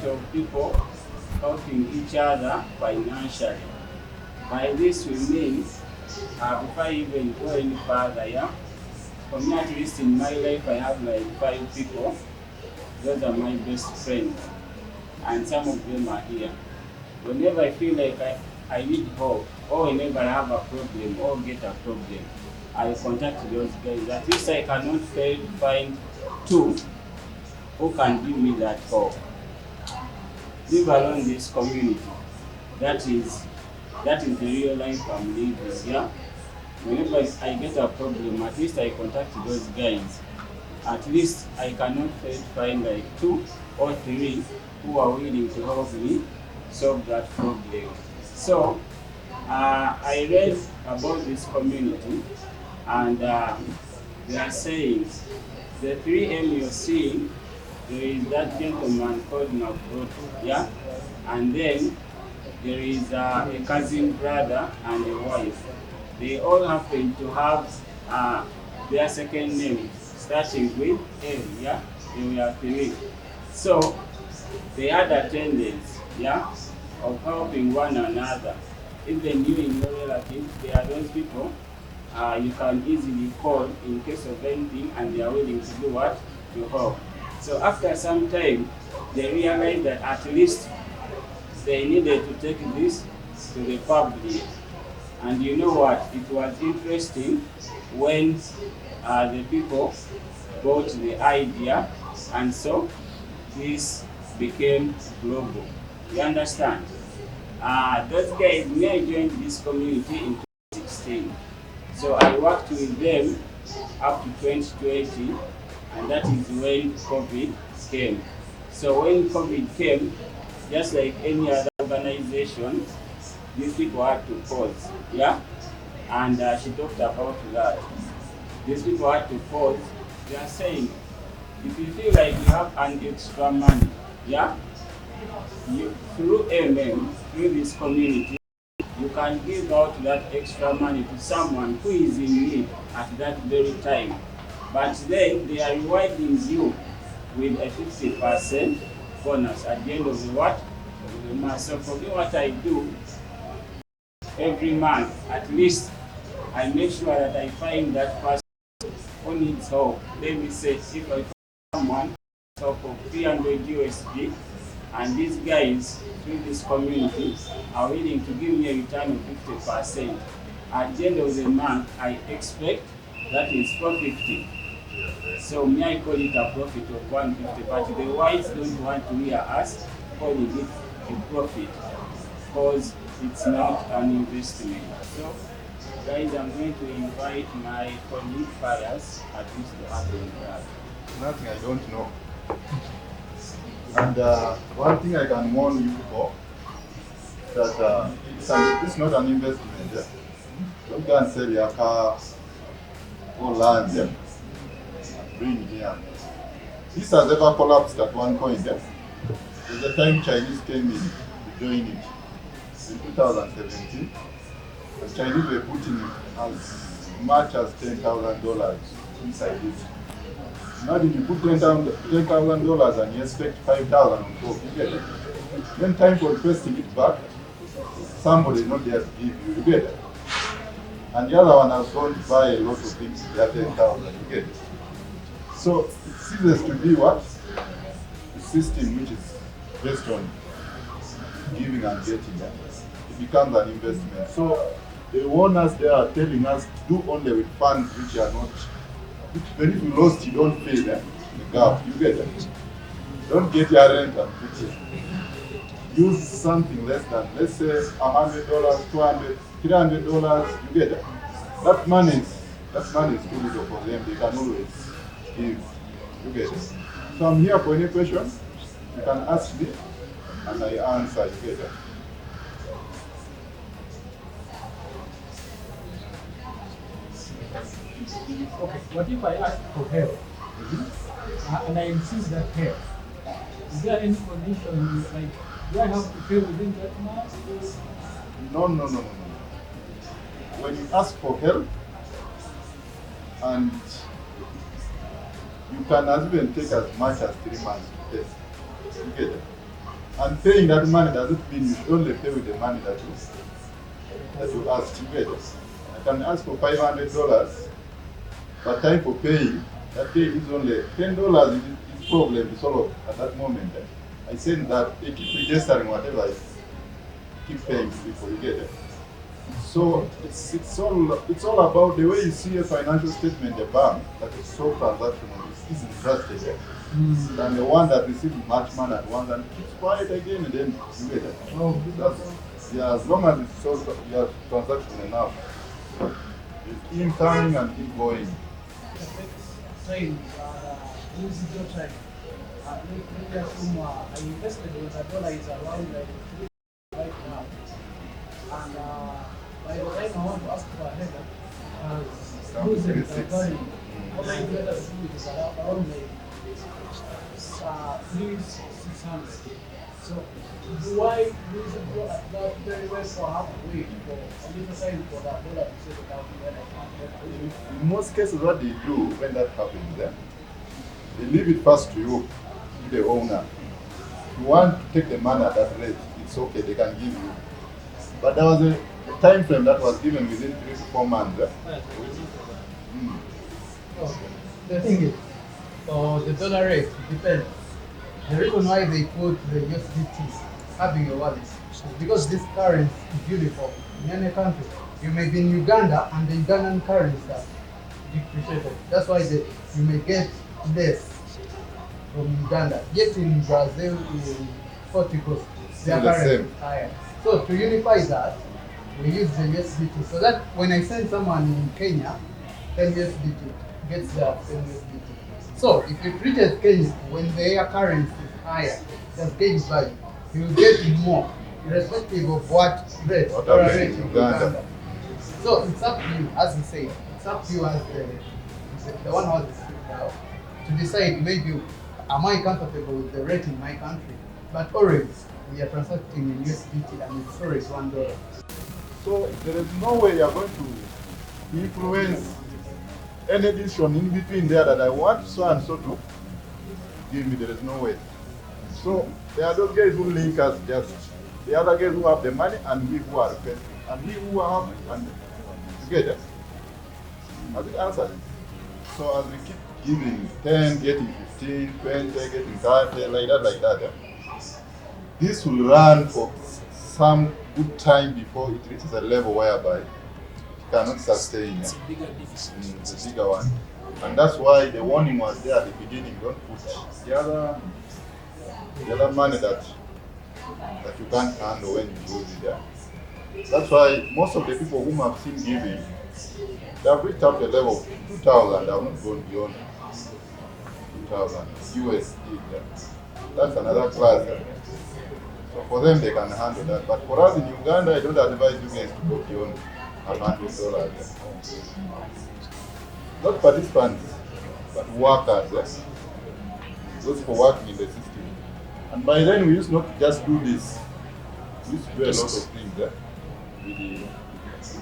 community of people helping each other financially. By this we mean, before I even go any further, yeah, for me at least in my life I have like 5 people. Those are my best friends, and some of them are here. Whenever I feel like I need help, or whenever I have a problem or get a problem, I contact those guys. At least I cannot fail to find 2 who can give me that help. Leave alone this community. That is the real life I'm living. Yeah. Whenever I get a problem, at least I contact those guys. At least I cannot fail to find like 2 or 3 who are willing to help me solve that problem. So I read about this community, and they are saying the 3M you're seeing, there is that gentleman called Nabroto, yeah, and then there is a cousin brother and a wife. They all happen to have their second name starting with M, yeah, they were 3. So they had a tendency, yeah, of helping one another. Even you in your relatives, there are those people you can easily call in case of anything, and they are willing to do what? To help. So after some time, they realized that at least they needed to take this to the public. And you know what? It was interesting when the people bought the idea, and so this became global. You understand? Those guys, me, I joined this community in 2016. So I worked with them up to 2020, and that is when COVID came. So when COVID came, just like any other organization, these people had to pause, yeah? And she talked about that. These people had to pause. They are saying, if you feel like you have an extra money, yeah? Through through this community, you can give out that extra money to someone who is in need at that very time. But then they are rewarding you with a 50% bonus at the end of the what? Of the month. So for me, what I do every month, at least I make sure that I find that person who needs help. Let me say, if I find someone help of 300 USD, and these guys through this community are willing to give me a return of 50%. At the end of the month, I expect that is 450. So me, I call it a profit of 150, but the whites don't want to hear us calling it a profit because it's not an investment. So guys, I'm going to invite my colleague Fires at least to happen that. Nothing I don't know. And one thing I can warn you for, that it's not an investment. Yeah? You can sell your car or land, yeah? Bring it here. This has ever collapsed at one point. Yeah? There's a time Chinese came in to join it in 2017. The Chinese were putting as much as $10,000 inside it. Imagine you put $10,000 and you expect 5,000 on top. You get it? When time for requesting it back, somebody is not there to give you. You get it? And the other one has gone to buy a lot of things with their 10,000. You get it? So it seems to be what? The system which is based on giving and getting. It becomes an investment. So the owners there are telling us to do only with funds which are not. When if you lost, you don't pay them the gap. You get it. Don't get your rent and put it. Use something less than, let's say, $100, $200, $300. You get it. That money is too little for them. They can always give. You get it. So I'm here for any question. You can ask me, and I answer. You get it. Okay, what if I ask for help and I receive that help? Is there any condition, like, do I have to pay within that month? No. When you ask for help, and you can even take as much as 3 months to pay. You get it? And paying that money doesn't mean you only pay with the money that you asked. You get it? I can ask for $500, but time for paying, that day is only $10. Is problem is solved at that moment. I said that they keep registering whatever, keep paying people. You get it? So it's all about the way you see a financial statement, the bank that is so transactional is interested than the one that receives much money at once and keeps quiet again and then you get it. Yeah, as long as it's so transactional enough, it's incoming and ingoing. Maybe assume I invested when the dollar is around like 3 right now. And by the time I want to ask for a header, losing the value, what I do is around like 3,600. So do I lose that very well for halfway for a little time for that dollar to settle down when I can't get it? In most cases, what they do when that happens, they leave it first to you, to the owner. If you want to take the money at that rate, it's okay, they can give you. But there was a time frame that was given within 3 to 4 months. The thing is, the dollar rate depends. The reason why they put the USDT having a wallet is because this currency is uniform in any country. You may be in Uganda and the Ugandan currency are depreciated. That's why you may get less from Uganda. Yet in Brazil, in Portugal, their currency is higher. So to unify that, we use the USDT so that when I send someone in Kenya, 10 USDT gets there 10 USDT. So if it reaches Kenya when their currency is higher, just gauge value, you will get more, irrespective of what rate in Uganda. So it's up to you, as we say, it's up to you as the one who has the script now to decide maybe am I comfortable with the rate in my country, but already we are transacting in USDT and it's always $1. So there is no way you are going to influence any decision in between there that I want so and so to give me. There is no way. So there are those guys who link us just the other guys who have the money and we who are requesting. And we who have and together. Has it answered? So as we keep giving 10, getting 15, 20, getting 30, like that, this will run for some good time before it reaches a level whereby it cannot sustain. It's a bigger deficit. It's a bigger one. And that's why the warning was there at the beginning. Don't put the other money that you can't handle when you use it there. That's why most of the people whom I've seen giving, they have reached up the level of 2,000. They have not gone beyond 2,000 USD. That's another class. So for them, they can handle that. But for us in Uganda, I don't advise you guys to go beyond $100. Not participants, but workers. Those for working in the system. And by then, we used not to just do this. We used to do a lot of things with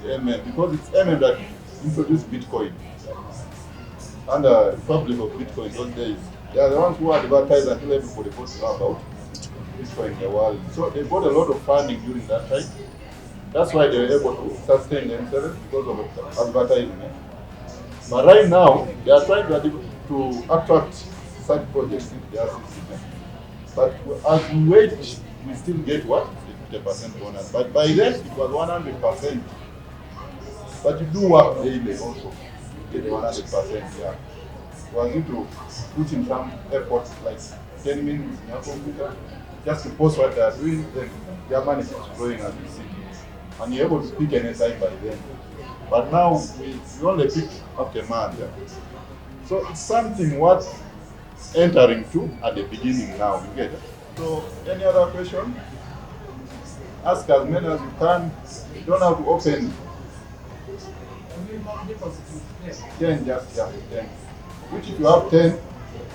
the MM, because it's MM that introduced Bitcoin. Under the Republic of Bitcoin those days, they are the ones who advertised until everybody got to know about Bitcoin in the world. So they got a lot of funding during that time. That's why they were able to sustain themselves because of advertising. But right now, they are trying to attract such projects into their system. But as we wait, we still get what? 50% bonus. But by then, it was 100%. But you do work daily also. You get 100%, yeah. You want you to put in some effort, like 10 minutes in your computer, just to post what they are doing, then their money is growing as you see. And you're able to pick any time by then. But now, we only pick up the man there. So it's something worth entering to at the beginning now, you get it? So, any other question? Ask as many as you can. You don't have to open 10, just 10. Which if you have 10,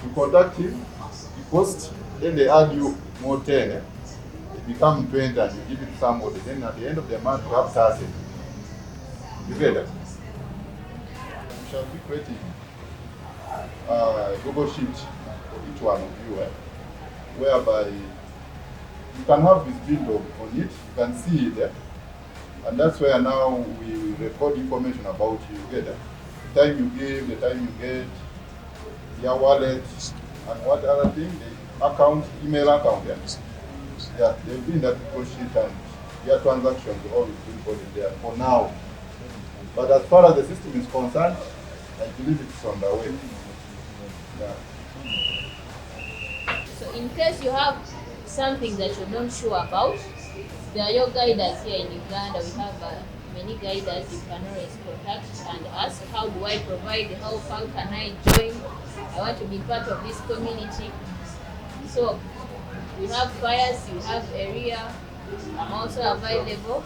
you contact him, you post, then they add you more 10. It becomes 20 and you give it to somebody. Then at the end of the month, you have 30. You get it? We shall be creating Google Sheet for each one of you, whereby you can have this window on it, you can see it there. And that's where now we record information about you together. The time you give, the time you get, your wallet, and what other thing, the account, email account. Yeah, they'll be in that report sheet and your transactions will always be recorded there for now. But as far as the system is concerned, I believe it's on the way. Yeah. So in case you have something that you're not sure about, there are your guiders here in Uganda. We have many guiders you can always contact and ask, how do I provide help? How can I join? I want to be part of this community. So you have fires, you have Eriah. I'm also available.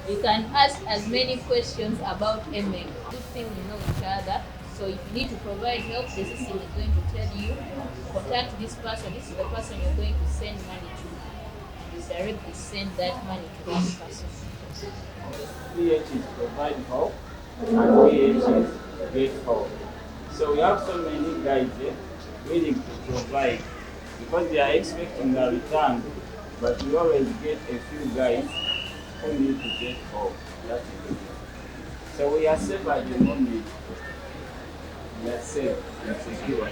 You can ask as many questions about MA. Good thing we know each other. So if you need to provide help, the system is going to tell you, contact this person. This is the person you're going to send money to. You directly send that money to that person. PH is provide help and PH is get help. So we have so many guys willing to provide because they are expecting a return, but we always get a few guys who need to get help. That's it. So we are safe at the moment. We are safe and secure.